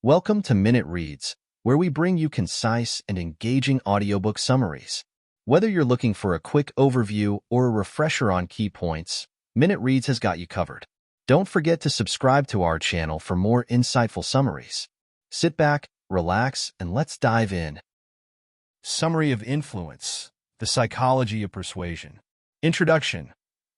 Welcome to Minute Reads, where we bring you concise and engaging audiobook summaries. Whether you're looking for a quick overview or a refresher on key points, Minute Reads has got you covered. Don't forget to subscribe to our channel for more insightful summaries. Sit back, relax, and let's dive in. Summary of Influence: The Psychology of Persuasion. Introduction: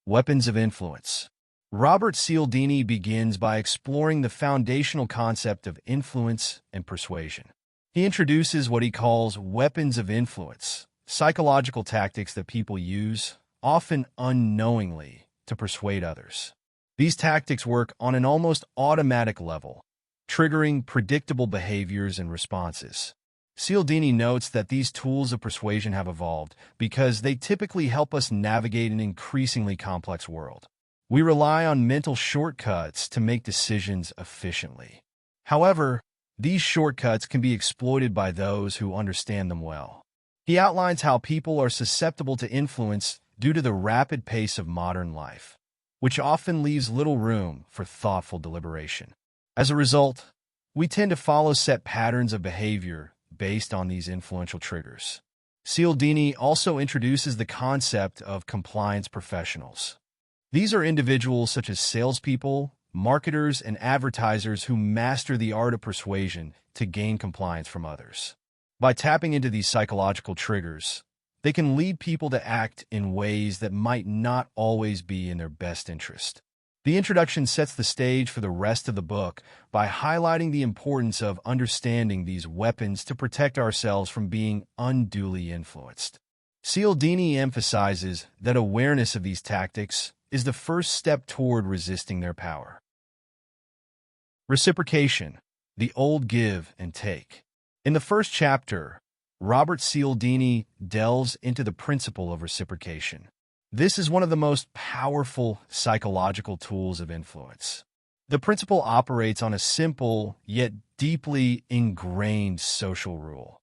Weapons of Influence. Robert Cialdini begins by exploring the foundational concept of influence and persuasion. He introduces what he calls weapons of influence, psychological tactics that people use, often unknowingly, to persuade others. These tactics work on an almost automatic level, triggering predictable behaviors and responses. Cialdini notes that these tools of persuasion have evolved because they typically help us navigate an increasingly complex world. We rely on mental shortcuts to make decisions efficiently. However, these shortcuts can be exploited by those who understand them well. He outlines how people are susceptible to influence due to the rapid pace of modern life, which often leaves little room for thoughtful deliberation. As a result, we tend to follow set patterns of behavior based on these influential triggers. Cialdini also introduces the concept of compliance professionals. These are individuals such as salespeople, marketers, and advertisers who master the art of persuasion to gain compliance from others. By tapping into these psychological triggers, they can lead people to act in ways that might not always be in their best interest. The introduction sets the stage for the rest of the book by highlighting the importance of understanding these weapons to protect ourselves from being unduly influenced. Cialdini emphasizes that awareness of these tactics is the first step toward resisting their power. Reciprocation: The Old Give and Take. In the first chapter, Robert Cialdini delves into the principle of reciprocation. This is one of the most powerful psychological tools of influence. The principle operates on a simple yet deeply ingrained social rule.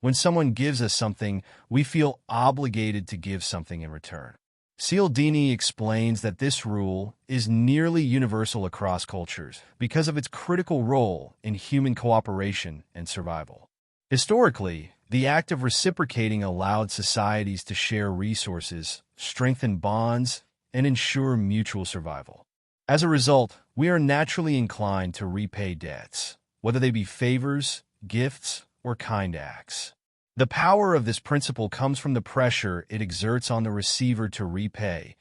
When someone gives us something, we feel obligated to give something in return. Cialdini explains that this rule is nearly universal across cultures because of its critical role in human cooperation and survival. Historically, the act of reciprocating allowed societies to share resources, strengthen bonds, and ensure mutual survival. As a result, we are naturally inclined to repay debts, whether they be favors, gifts, or kind acts. The power of this principle comes from the pressure it exerts on the receiver to repay,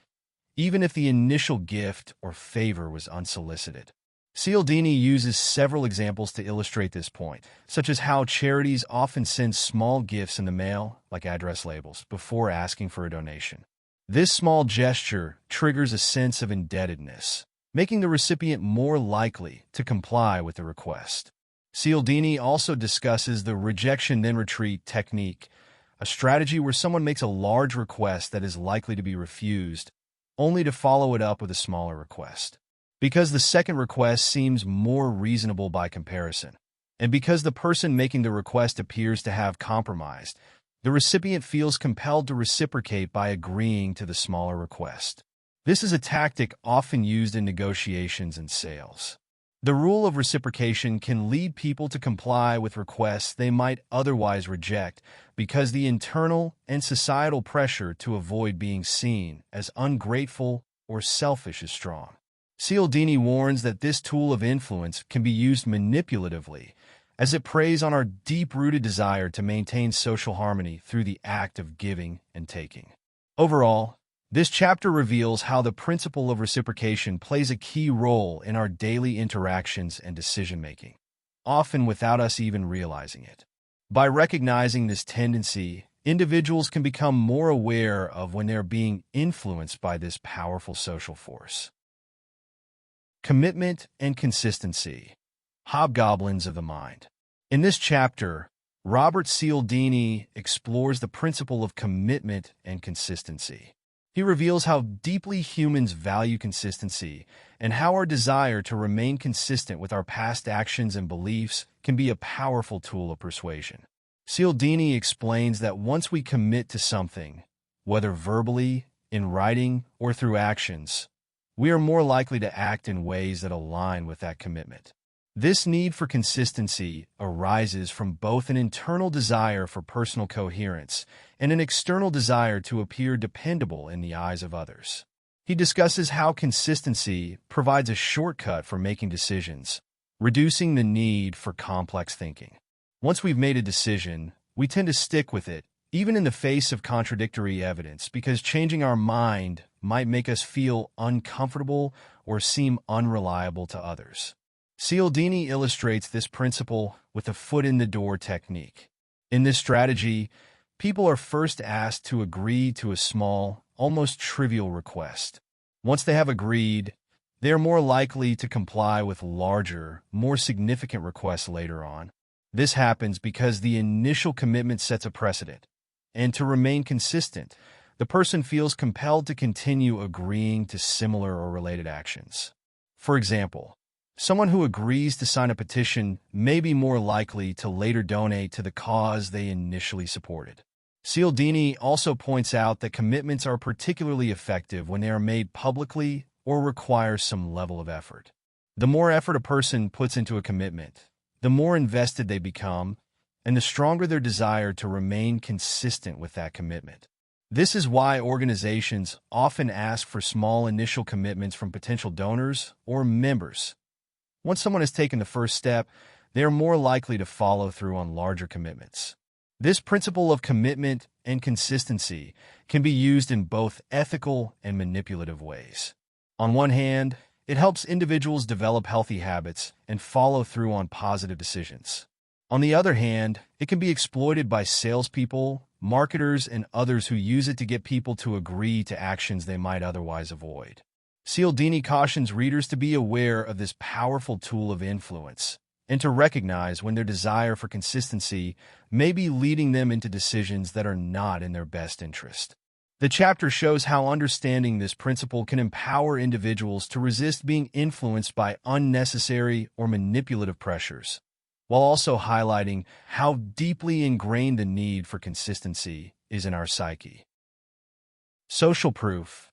even if the initial gift or favor was unsolicited. Cialdini uses several examples to illustrate this point, such as how charities often send small gifts in the mail, like address labels, before asking for a donation. This small gesture triggers a sense of indebtedness, making the recipient more likely to comply with the request. Cialdini also discusses the rejection-then-retreat technique, a strategy where someone makes a large request that is likely to be refused, only to follow it up with a smaller request. Because the second request seems more reasonable by comparison, and because the person making the request appears to have compromised, the recipient feels compelled to reciprocate by agreeing to the smaller request. This is a tactic often used in negotiations and sales. The rule of reciprocation can lead people to comply with requests they might otherwise reject because the internal and societal pressure to avoid being seen as ungrateful or selfish is strong. Cialdini warns that this tool of influence can be used manipulatively, as it preys on our deep-rooted desire to maintain social harmony through the act of giving and taking. Overall, this chapter reveals how the principle of reciprocation plays a key role in our daily interactions and decision-making, often without us even realizing it. By recognizing this tendency, individuals can become more aware of when they're being influenced by this powerful social force. Commitment and Consistency: Hobgoblins of the Mind. In this chapter, Robert Cialdini explores the principle of commitment and consistency. He reveals how deeply humans value consistency and how our desire to remain consistent with our past actions and beliefs can be a powerful tool of persuasion. Cialdini explains that once we commit to something, whether verbally, in writing, or through actions, we are more likely to act in ways that align with that commitment. This need for consistency arises from both an internal desire for personal coherence and an external desire to appear dependable in the eyes of others. He discusses how consistency provides a shortcut for making decisions, reducing the need for complex thinking. Once we've made a decision, we tend to stick with it, even in the face of contradictory evidence, because changing our mind might make us feel uncomfortable or seem unreliable to others. Cialdini illustrates this principle with a foot-in-the-door technique. In this strategy, people are first asked to agree to a small, almost trivial request. Once they have agreed, they are more likely to comply with larger, more significant requests later on. This happens because the initial commitment sets a precedent, and to remain consistent, the person feels compelled to continue agreeing to similar or related actions. For example, someone who agrees to sign a petition may be more likely to later donate to the cause they initially supported. Cialdini also points out that commitments are particularly effective when they are made publicly or require some level of effort. The more effort a person puts into a commitment, the more invested they become, and the stronger their desire to remain consistent with that commitment. This is why organizations often ask for small initial commitments from potential donors or members. Once someone has taken the first step, they are more likely to follow through on larger commitments. This principle of commitment and consistency can be used in both ethical and manipulative ways. On one hand, it helps individuals develop healthy habits and follow through on positive decisions. On the other hand, it can be exploited by salespeople, marketers, and others who use it to get people to agree to actions they might otherwise avoid. Cialdini cautions readers to be aware of this powerful tool of influence and to recognize when their desire for consistency may be leading them into decisions that are not in their best interest. The chapter shows how understanding this principle can empower individuals to resist being influenced by unnecessary or manipulative pressures, while also highlighting how deeply ingrained the need for consistency is in our psyche. Social proof.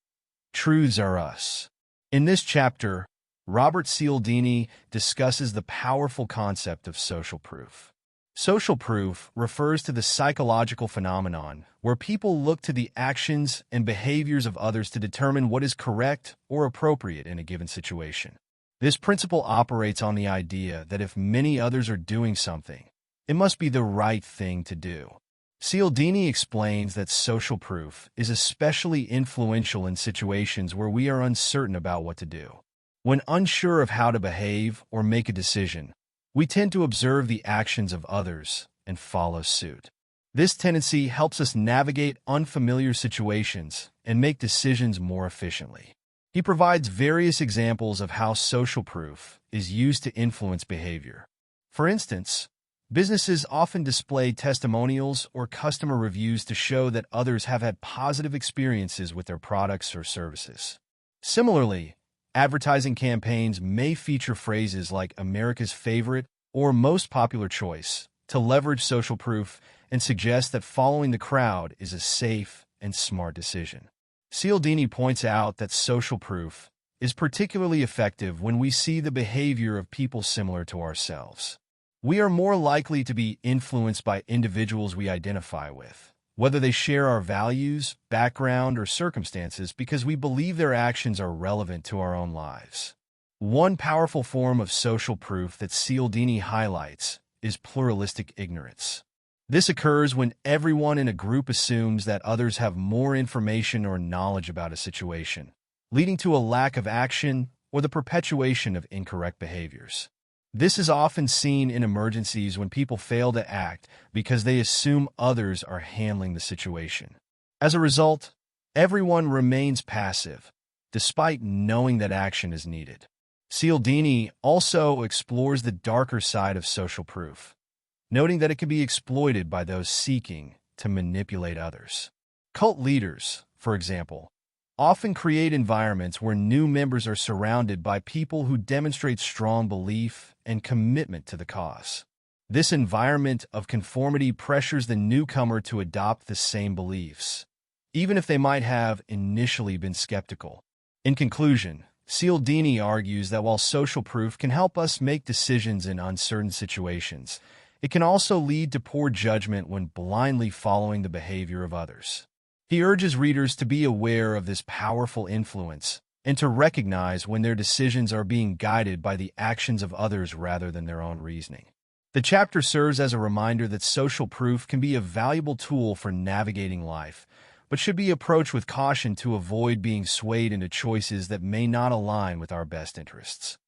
Truths are us. In this chapter, Robert Cialdini discusses the powerful concept of social proof. Social proof refers to the psychological phenomenon where people look to the actions and behaviors of others to determine what is correct or appropriate in a given situation. This principle operates on the idea that if many others are doing something, it must be the right thing to do. Cialdini explains that social proof is especially influential in situations where we are uncertain about what to do. When unsure of how to behave or make a decision, we tend to observe the actions of others and follow suit. This tendency helps us navigate unfamiliar situations and make decisions more efficiently. He provides various examples of how social proof is used to influence behavior. For instance, businesses often display testimonials or customer reviews to show that others have had positive experiences with their products or services. Similarly, advertising campaigns may feature phrases like America's favorite or most popular choice to leverage social proof and suggest that following the crowd is a safe and smart decision. Cialdini points out that social proof is particularly effective when we see the behavior of people similar to ourselves. We are more likely to be influenced by individuals we identify with, whether they share our values, background, or circumstances, because we believe their actions are relevant to our own lives. One powerful form of social proof that Cialdini highlights is pluralistic ignorance. This occurs when everyone in a group assumes that others have more information or knowledge about a situation, leading to a lack of action or the perpetuation of incorrect behaviors. This is often seen in emergencies when people fail to act because they assume others are handling the situation. As a result, everyone remains passive, despite knowing that action is needed. Cialdini also explores the darker side of social proof, noting that it can be exploited by those seeking to manipulate others. Cult leaders, for example, often create environments where new members are surrounded by people who demonstrate strong belief and commitment to the cause. This environment of conformity pressures the newcomer to adopt the same beliefs, even if they might have initially been skeptical. In conclusion, Cialdini argues that while social proof can help us make decisions in uncertain situations, it can also lead to poor judgment when blindly following the behavior of others. He urges readers to be aware of this powerful influence and to recognize when their decisions are being guided by the actions of others rather than their own reasoning. The chapter serves as a reminder that social proof can be a valuable tool for navigating life, but should be approached with caution to avoid being swayed into choices that may not align with our best interests.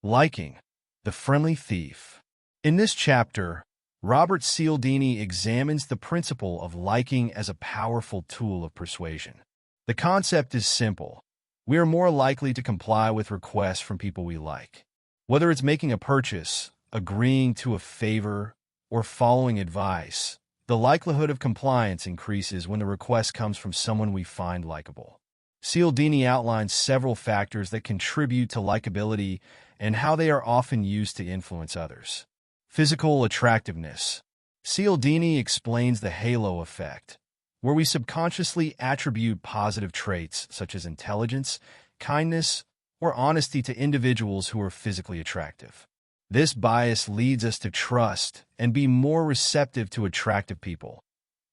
Liking, the friendly thief. In this chapter, Robert Cialdini examines the principle of liking as a powerful tool of persuasion. The concept is simple. We are more likely to comply with requests from people we like. Whether it's making a purchase, agreeing to a favor, or following advice, the likelihood of compliance increases when the request comes from someone we find likable. Cialdini outlines several factors that contribute to likability and how they are often used to influence others. Physical attractiveness. Cialdini explains the halo effect, where we subconsciously attribute positive traits such as intelligence, kindness, or honesty to individuals who are physically attractive. This bias leads us to trust and be more receptive to attractive people,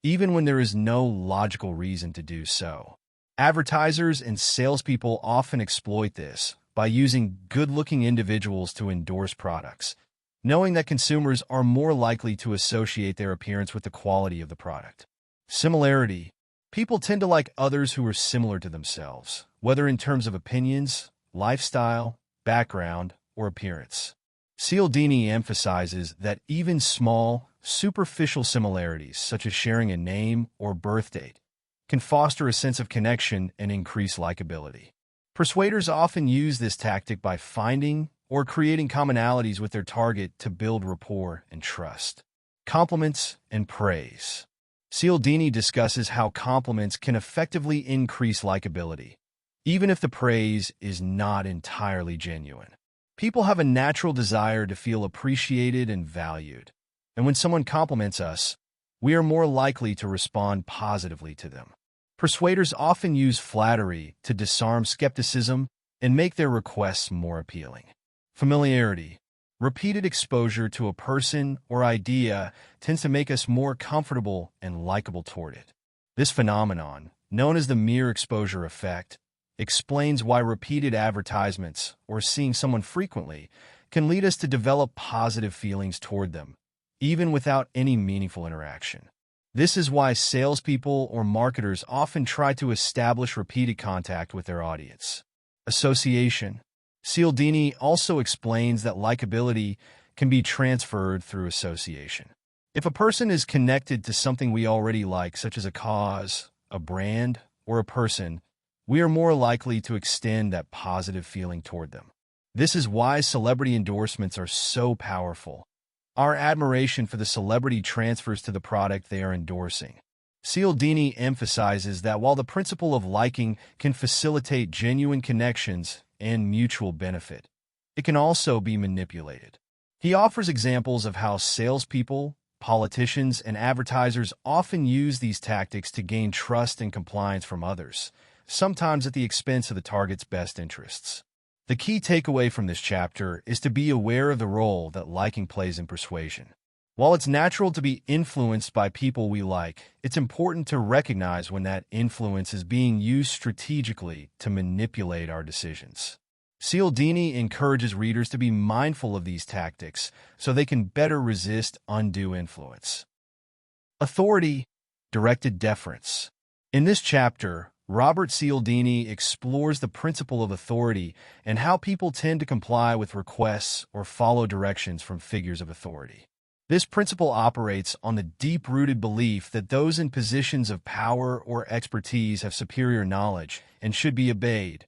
even when there is no logical reason to do so. Advertisers and salespeople often exploit this by using good-looking individuals to endorse products, knowing that consumers are more likely to associate their appearance with the quality of the product. Similarity. People tend to like others who are similar to themselves, whether in terms of opinions, lifestyle, background, or appearance. Cialdini emphasizes that even small, superficial similarities, such as sharing a name or birth date, can foster a sense of connection and increase likability. Persuaders often use this tactic by finding or creating commonalities with their target to build rapport and trust. Compliments and praise. Cialdini discusses how compliments can effectively increase likability, even if the praise is not entirely genuine. People have a natural desire to feel appreciated and valued, and when someone compliments us, we are more likely to respond positively to them. Persuaders often use flattery to disarm skepticism and make their requests more appealing. Familiarity. Repeated exposure to a person or idea tends to make us more comfortable and likable toward it. This phenomenon, known as the mere exposure effect, explains why repeated advertisements or seeing someone frequently can lead us to develop positive feelings toward them, even without any meaningful interaction. This is why salespeople or marketers often try to establish repeated contact with their audience. Association. Cialdini also explains that likability can be transferred through association. If a person is connected to something we already like, such as a cause, a brand, or a person, we are more likely to extend that positive feeling toward them. This is why celebrity endorsements are so powerful. Our admiration for the celebrity transfers to the product they are endorsing. Cialdini emphasizes that while the principle of liking can facilitate genuine connections and mutual benefit, it can also be manipulated. He offers examples of how salespeople, politicians, and advertisers often use these tactics to gain trust and compliance from others, sometimes at the expense of the target's best interests. The key takeaway from this chapter is to be aware of the role that liking plays in persuasion. While it's natural to be influenced by people we like, it's important to recognize when that influence is being used strategically to manipulate our decisions. Cialdini encourages readers to be mindful of these tactics so they can better resist undue influence. Authority, directed deference. In this chapter, Robert Cialdini explores the principle of authority and how people tend to comply with requests or follow directions from figures of authority. This principle operates on the deep-rooted belief that those in positions of power or expertise have superior knowledge and should be obeyed,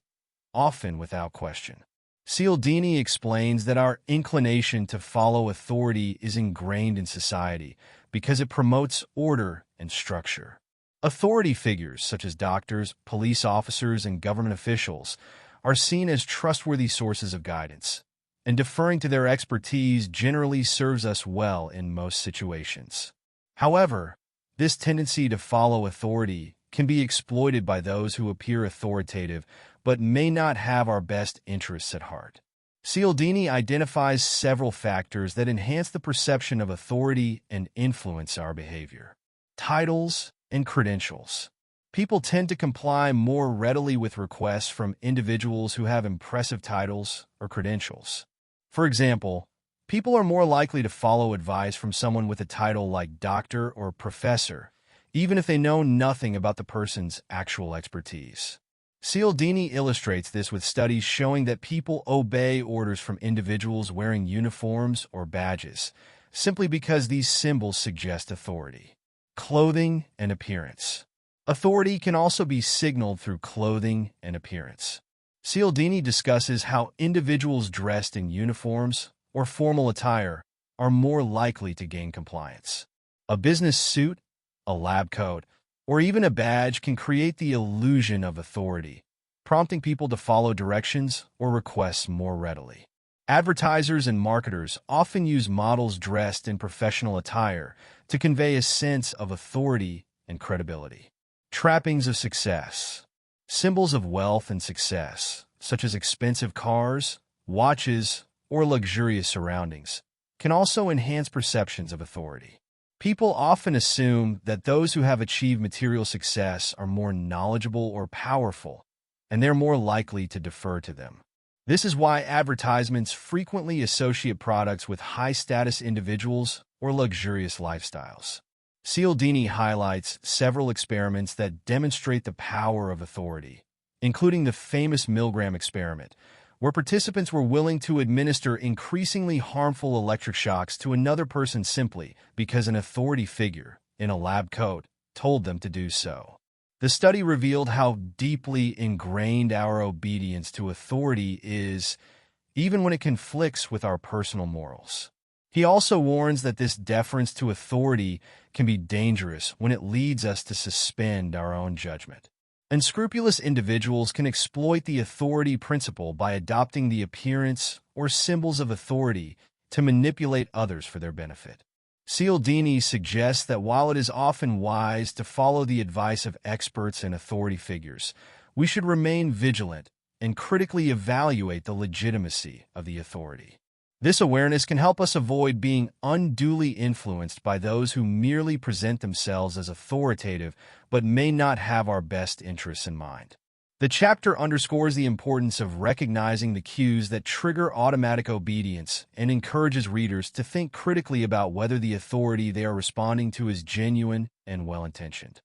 often without question. Cialdini explains that our inclination to follow authority is ingrained in society because it promotes order and structure. Authority figures, such as doctors, police officers, and government officials, are seen as trustworthy sources of guidance, and deferring to their expertise generally serves us well in most situations. However, this tendency to follow authority can be exploited by those who appear authoritative but may not have our best interests at heart. Cialdini identifies several factors that enhance the perception of authority and influence our behavior. Titles and credentials. People tend to comply more readily with requests from individuals who have impressive titles or credentials. For example, people are more likely to follow advice from someone with a title like doctor or professor, even if they know nothing about the person's actual expertise. Cialdini illustrates this with studies showing that people obey orders from individuals wearing uniforms or badges, simply because these symbols suggest authority. Clothing and appearance. Authority can also be signaled through clothing and appearance. Cialdini discusses how individuals dressed in uniforms or formal attire are more likely to gain compliance. A business suit, a lab coat, or even a badge can create the illusion of authority, prompting people to follow directions or requests more readily. Advertisers and marketers often use models dressed in professional attire to convey a sense of authority and credibility. Trappings of success. Symbols of wealth and success, such as expensive cars, watches, or luxurious surroundings, can also enhance perceptions of authority. People often assume that those who have achieved material success are more knowledgeable or powerful, and they're more likely to defer to them. This is why advertisements frequently associate products with high-status individuals or luxurious lifestyles. Cialdini highlights several experiments that demonstrate the power of authority, including the famous Milgram experiment, where participants were willing to administer increasingly harmful electric shocks to another person simply because an authority figure in a lab coat told them to do so. The study revealed how deeply ingrained our obedience to authority is, even when it conflicts with our personal morals. He also warns that this deference to authority can be dangerous when it leads us to suspend our own judgment. Unscrupulous individuals can exploit the authority principle by adopting the appearance or symbols of authority to manipulate others for their benefit. Cialdini suggests that while it is often wise to follow the advice of experts and authority figures, we should remain vigilant and critically evaluate the legitimacy of the authority. This awareness can help us avoid being unduly influenced by those who merely present themselves as authoritative but may not have our best interests in mind. The chapter underscores the importance of recognizing the cues that trigger automatic obedience and encourages readers to think critically about whether the authority they are responding to is genuine and well-intentioned.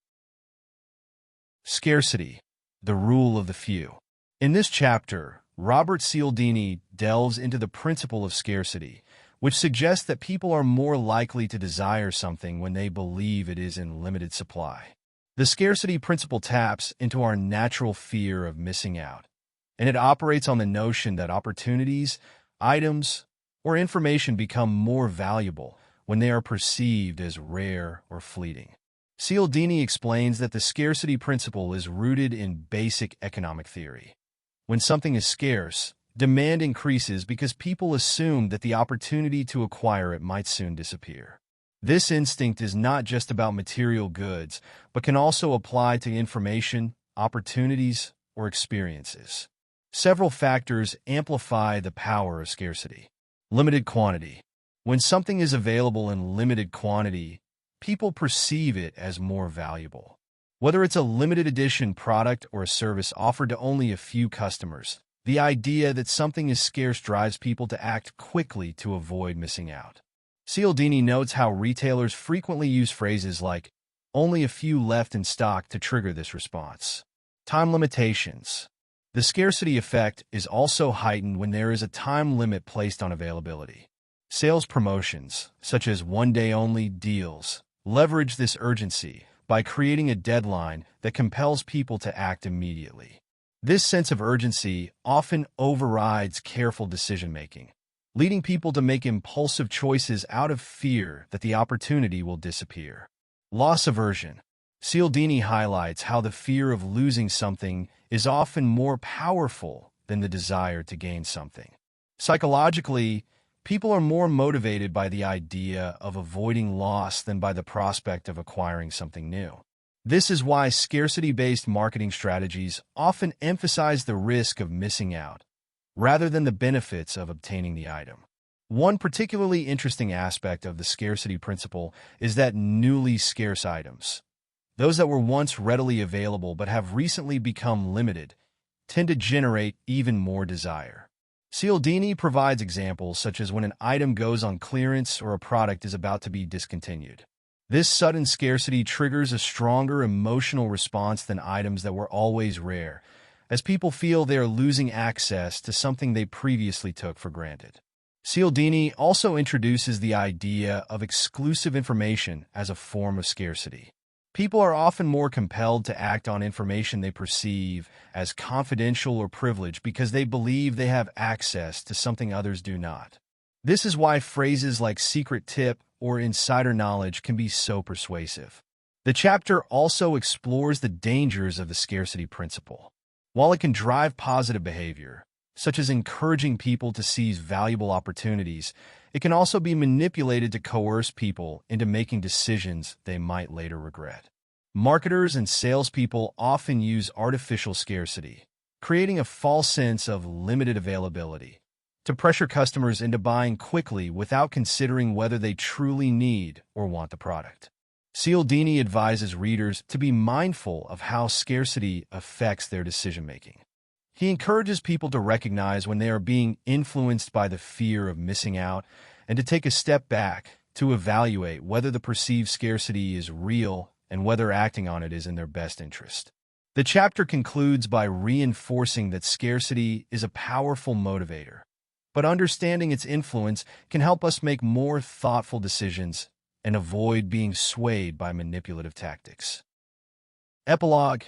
Scarcity, the rule of the few. In this chapter, Robert Cialdini delves into the principle of scarcity, which suggests that people are more likely to desire something when they believe it is in limited supply. The scarcity principle taps into our natural fear of missing out, and it operates on the notion that opportunities, items, or information become more valuable when they are perceived as rare or fleeting. Cialdini explains that the scarcity principle is rooted in basic economic theory. When something is scarce, demand increases because people assume that the opportunity to acquire it might soon disappear. This instinct is not just about material goods, but can also apply to information, opportunities, or experiences. Several factors amplify the power of scarcity. Limited quantity. When something is available in limited quantity, people perceive it as more valuable. Whether it's a limited edition product or a service offered to only a few customers, the idea that something is scarce drives people to act quickly to avoid missing out. Cialdini notes how retailers frequently use phrases like, "only a few left in stock" to trigger this response. Time limitations. The scarcity effect is also heightened when there is a time limit placed on availability. Sales promotions, such as one-day-only deals, leverage this urgency by creating a deadline that compels people to act immediately. This sense of urgency often overrides careful decision-making, leading people to make impulsive choices out of fear that the opportunity will disappear. Loss aversion. Cialdini highlights how the fear of losing something is often more powerful than the desire to gain something. Psychologically, people are more motivated by the idea of avoiding loss than by the prospect of acquiring something new. This is why scarcity-based marketing strategies often emphasize the risk of missing out, rather than the benefits of obtaining the item. One particularly interesting aspect of the scarcity principle is that newly scarce items, those that were once readily available but have recently become limited, tend to generate even more desire. Cialdini provides examples such as when an item goes on clearance or a product is about to be discontinued. This sudden scarcity triggers a stronger emotional response than items that were always rare, as people feel they are losing access to something they previously took for granted. Cialdini also introduces the idea of exclusive information as a form of scarcity. People are often more compelled to act on information they perceive as confidential or privileged because they believe they have access to something others do not. This is why phrases like secret tip or insider knowledge can be so persuasive. The chapter also explores the dangers of the scarcity principle. While it can drive positive behavior, such as encouraging people to seize valuable opportunities, it can also be manipulated to coerce people into making decisions they might later regret. Marketers and salespeople often use artificial scarcity, creating a false sense of limited availability, to pressure customers into buying quickly without considering whether they truly need or want the product. Cialdini advises readers to be mindful of how scarcity affects their decision-making. He encourages people to recognize when they are being influenced by the fear of missing out and to take a step back to evaluate whether the perceived scarcity is real and whether acting on it is in their best interest. The chapter concludes by reinforcing that scarcity is a powerful motivator, but understanding its influence can help us make more thoughtful decisions and avoid being swayed by manipulative tactics. Epilogue: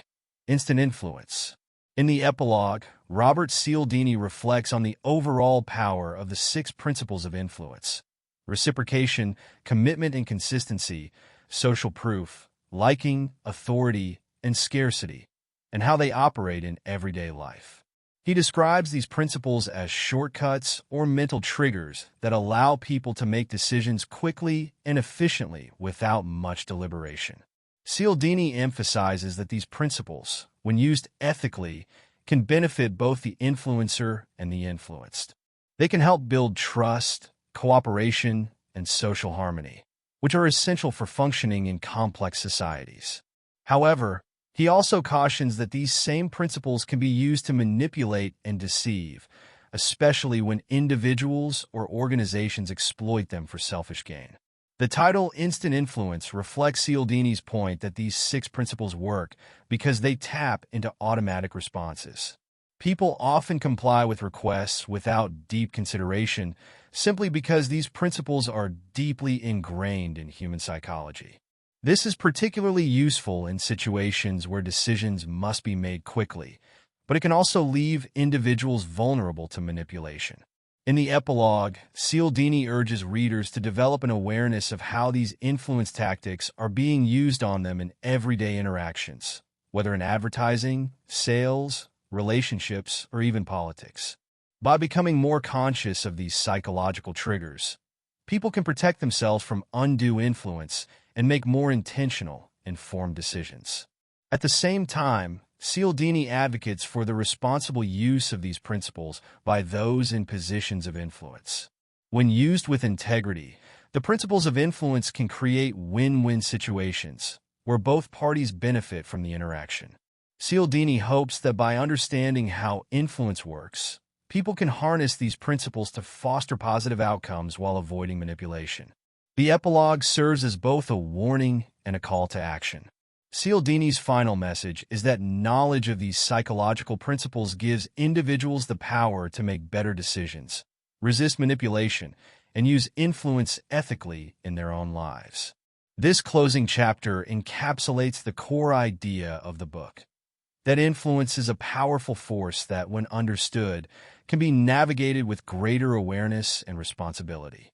Instant Influence. In the epilogue, Robert Cialdini reflects on the overall power of the 6 principles of influence: reciprocation, commitment and consistency, social proof, liking, authority, and scarcity, and how they operate in everyday life. He describes these principles as shortcuts or mental triggers that allow people to make decisions quickly and efficiently without much deliberation. Cialdini emphasizes that these principles, when used ethically, can benefit both the influencer and the influenced. They can help build trust, cooperation, and social harmony, which are essential for functioning in complex societies. However, he also cautions that these same principles can be used to manipulate and deceive, especially when individuals or organizations exploit them for selfish gain. The title Instant Influence reflects Cialdini's point that these 6 principles work because they tap into automatic responses. People often comply with requests without deep consideration simply because these principles are deeply ingrained in human psychology. This is particularly useful in situations where decisions must be made quickly, but it can also leave individuals vulnerable to manipulation. In the epilogue, Cialdini urges readers to develop an awareness of how these influence tactics are being used on them in everyday interactions, whether in advertising, sales, relationships, or even politics. By becoming more conscious of these psychological triggers, people can protect themselves from undue influence and make more intentional, informed decisions. At the same time, Cialdini advocates for the responsible use of these principles by those in positions of influence. When used with integrity, the principles of influence can create win-win situations where both parties benefit from the interaction. Cialdini hopes that by understanding how influence works, people can harness these principles to foster positive outcomes while avoiding manipulation. The epilogue serves as both a warning and a call to action. Cialdini's final message is that knowledge of these psychological principles gives individuals the power to make better decisions, resist manipulation, and use influence ethically in their own lives. This closing chapter encapsulates the core idea of the book, that influence is a powerful force that, when understood, can be navigated with greater awareness and responsibility.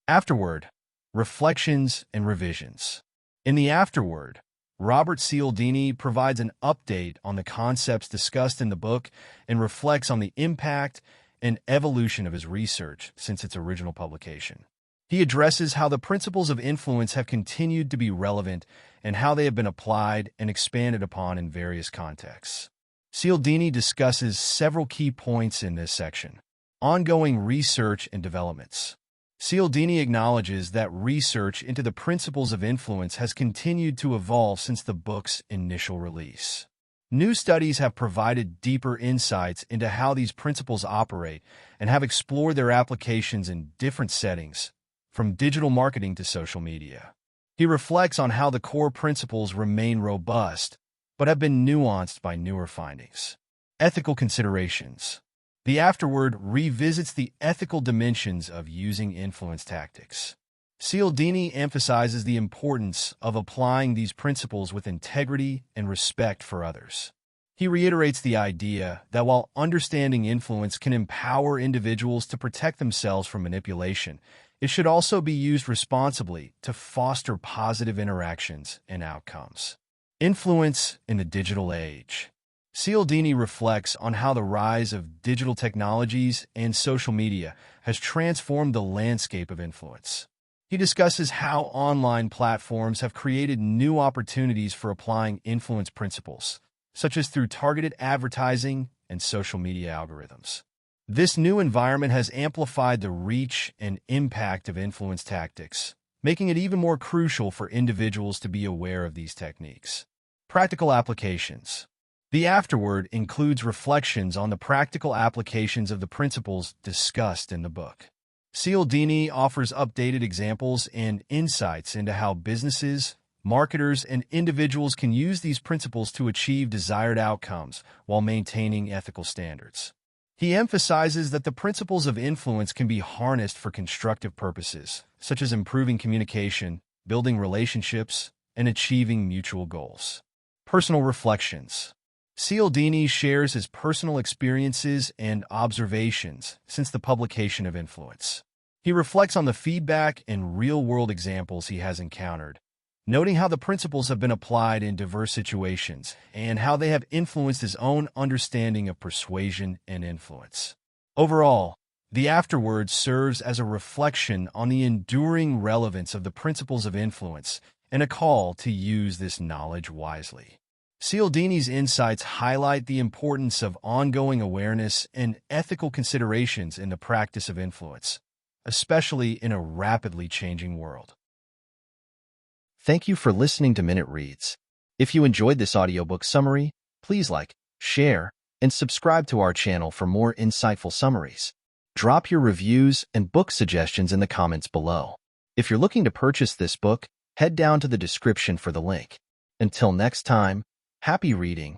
Afterword: Reflections and Revisions. In the Afterword, Robert Cialdini provides an update on the concepts discussed in the book and reflects on the impact and evolution of his research since its original publication. He addresses how the principles of influence have continued to be relevant and how they have been applied and expanded upon in various contexts. Cialdini discusses several key points in this section. Ongoing research and developments. Cialdini acknowledges that research into the principles of influence has continued to evolve since the book's initial release. New studies have provided deeper insights into how these principles operate and have explored their applications in different settings, from digital marketing to social media. He reflects on how the core principles remain robust, but have been nuanced by newer findings. Ethical considerations. The Afterword revisits the ethical dimensions of using influence tactics. Cialdini emphasizes the importance of applying these principles with integrity and respect for others. He reiterates the idea that while understanding influence can empower individuals to protect themselves from manipulation, it should also be used responsibly to foster positive interactions and outcomes. Influence in the digital age. Cialdini reflects on how the rise of digital technologies and social media has transformed the landscape of influence. He discusses how online platforms have created new opportunities for applying influence principles, such as through targeted advertising and social media algorithms. This new environment has amplified the reach and impact of influence tactics, making it even more crucial for individuals to be aware of these techniques. Practical applications. The Afterword includes reflections on the practical applications of the principles discussed in the book. Cialdini offers updated examples and insights into how businesses, marketers, and individuals can use these principles to achieve desired outcomes while maintaining ethical standards. He emphasizes that the principles of influence can be harnessed for constructive purposes, such as improving communication, building relationships, and achieving mutual goals. Personal reflections. Cialdini shares his personal experiences and observations since the publication of Influence. He reflects on the feedback and real-world examples he has encountered, noting how the principles have been applied in diverse situations and how they have influenced his own understanding of persuasion and influence. Overall, the Afterword serves as a reflection on the enduring relevance of the principles of influence and a call to use this knowledge wisely. Cialdini's insights highlight the importance of ongoing awareness and ethical considerations in the practice of influence, especially in a rapidly changing world. Thank you for listening to Minute Reads. If you enjoyed this audiobook summary, please like, share, and subscribe to our channel for more insightful summaries. Drop your reviews and book suggestions in the comments below. If you're looking to purchase this book, head down to the description for the link. Until next time, happy reading